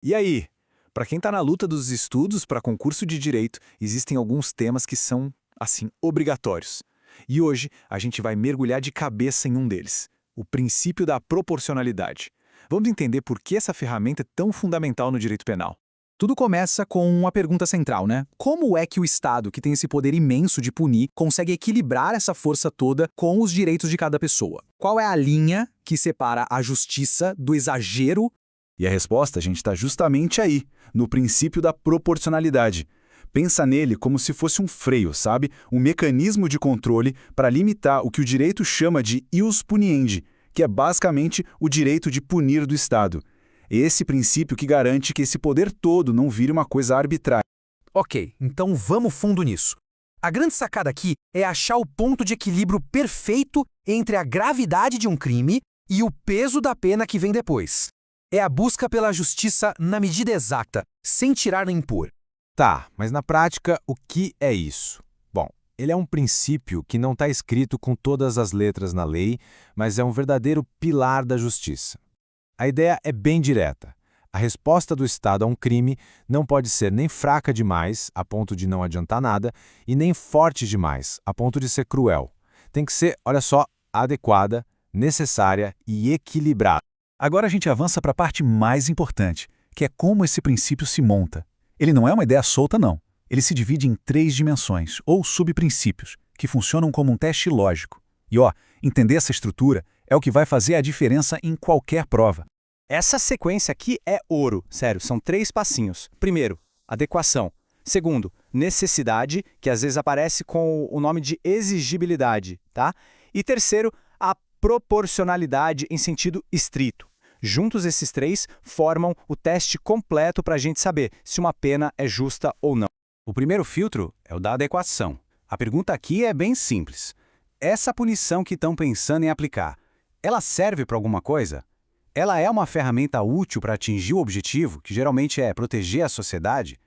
E aí? Para quem está na luta dos estudos para concurso de direito, existem alguns temas que são, assim, obrigatórios. E hoje a gente vai mergulhar de cabeça em um deles, o princípio da proporcionalidade. Vamos entender por que essa ferramenta é tão fundamental no direito penal. Tudo começa com uma pergunta central, né? Como é que o Estado, que tem esse poder imenso de punir, consegue equilibrar essa força toda com os direitos de cada pessoa? Qual é a linha que separa a justiça do exagero? E a resposta, a gente, está justamente aí, no princípio da proporcionalidade. Pensa nele como se fosse um freio, sabe? Um mecanismo de controle para limitar o que o direito chama de ius puniendi, que é basicamente o direito de punir do Estado. Esse princípio que garante que esse poder todo não vire uma coisa arbitrária. Ok, então vamos fundo nisso. A grande sacada aqui é achar o ponto de equilíbrio perfeito entre a gravidade de um crime e o peso da pena que vem depois. É a busca pela justiça na medida exata, sem tirar nem pôr. Tá, mas na prática, o que é isso? Bom, ele é um princípio que não está escrito com todas as letras na lei, mas é um verdadeiro pilar da justiça. A ideia é bem direta. A resposta do Estado a um crime não pode ser nem fraca demais, a ponto de não adiantar nada, e nem forte demais, a ponto de ser cruel. Tem que ser, olha só, adequada, necessária e equilibrada. Agora a gente avança para a parte mais importante, que é como esse princípio se monta. Ele não é uma ideia solta, não. Ele se divide em 3 dimensões, ou subprincípios, que funcionam como um teste lógico. E entender essa estrutura é o que vai fazer a diferença em qualquer prova. Essa sequência aqui é ouro, sério, são 3 passinhos. Primeiro, adequação. Segundo, necessidade, que às vezes aparece com o nome de exigibilidade, tá? E terceiro, a proporcionalidade em sentido estrito. Juntos esses 3 formam o teste completo para a gente saber se uma pena é justa ou não. O primeiro filtro é o da adequação. A pergunta aqui é bem simples. Essa punição que estão pensando em aplicar, ela serve para alguma coisa? Ela é uma ferramenta útil para atingir o objetivo, que geralmente é proteger a sociedade?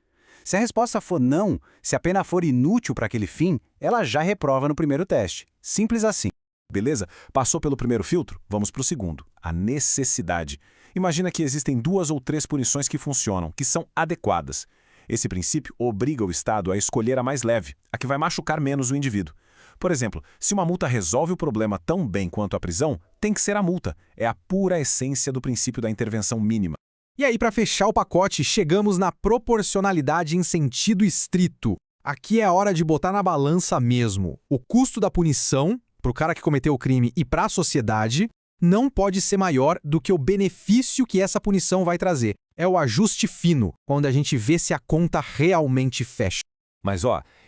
Se a resposta for não, se a pena for inútil para aquele fim, ela já reprova no primeiro teste. Simples assim. Beleza? Passou pelo primeiro filtro? Vamos para o segundo, a necessidade. Imagina que existem 2 ou 3 punições que funcionam, que são adequadas. Esse princípio obriga o Estado a escolher a mais leve, a que vai machucar menos o indivíduo. Por exemplo, se uma multa resolve o problema tão bem quanto a prisão, tem que ser a multa. É a pura essência do princípio da intervenção mínima. E aí, para fechar o pacote, chegamos na proporcionalidade em sentido estrito. Aqui é a hora de botar na balança mesmo. O custo da punição, para o cara que cometeu o crime e para a sociedade, não pode ser maior do que o benefício que essa punição vai trazer. É o ajuste fino, quando a gente vê se a conta realmente fecha. Mas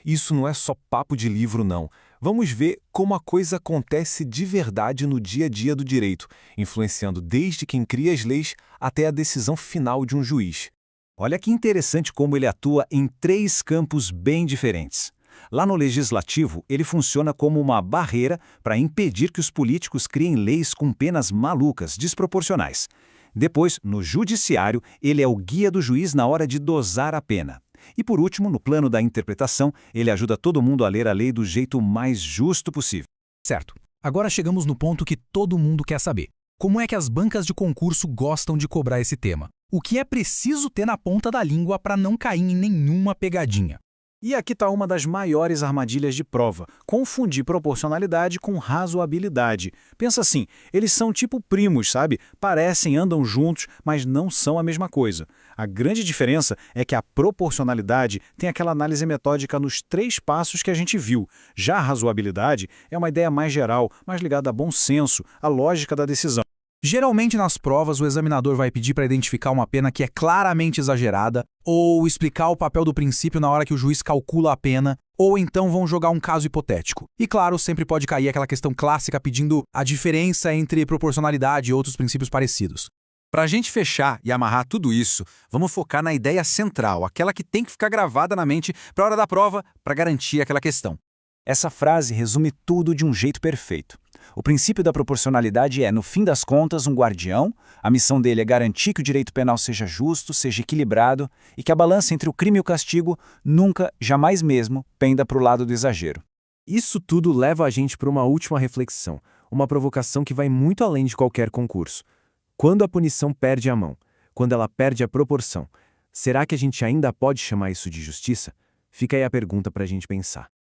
isso não é só papo de livro não. Vamos ver como a coisa acontece de verdade no dia a dia do direito, influenciando desde quem cria as leis até a decisão final de um juiz. Olha que interessante como ele atua em 3 campos bem diferentes. Lá no legislativo, ele funciona como uma barreira para impedir que os políticos criem leis com penas malucas, desproporcionais. Depois, no judiciário, ele é o guia do juiz na hora de dosar a pena. E por último, no plano da interpretação, ele ajuda todo mundo a ler a lei do jeito mais justo possível. Certo. Agora chegamos no ponto que todo mundo quer saber. Como é que as bancas de concurso gostam de cobrar esse tema? O que é preciso ter na ponta da língua para não cair em nenhuma pegadinha? E aqui está uma das maiores armadilhas de prova, confundir proporcionalidade com razoabilidade. Pensa assim, eles são tipo primos, sabe? Parecem, andam juntos, mas não são a mesma coisa. A grande diferença é que a proporcionalidade tem aquela análise metódica nos 3 passos que a gente viu. Já a razoabilidade é uma ideia mais geral, mais ligada a bom senso, à lógica da decisão. Geralmente nas provas o examinador vai pedir para identificar uma pena que é claramente exagerada, ou explicar o papel do princípio na hora que o juiz calcula a pena, ou então vão jogar um caso hipotético. E claro, sempre pode cair aquela questão clássica pedindo a diferença entre proporcionalidade e outros princípios parecidos. Para a gente fechar e amarrar tudo isso, vamos focar na ideia central, aquela que tem que ficar gravada na mente para a hora da prova, para garantir aquela questão. Essa frase resume tudo de um jeito perfeito. O princípio da proporcionalidade é, no fim das contas, um guardião. A missão dele é garantir que o direito penal seja justo, seja equilibrado e que a balança entre o crime e o castigo nunca, jamais mesmo, penda para o lado do exagero. Isso tudo leva a gente para uma última reflexão, uma provocação que vai muito além de qualquer concurso. Quando a punição perde a mão? quando ela perde a proporção. Será que a gente ainda pode chamar isso de justiça? Fica aí a pergunta para a gente pensar.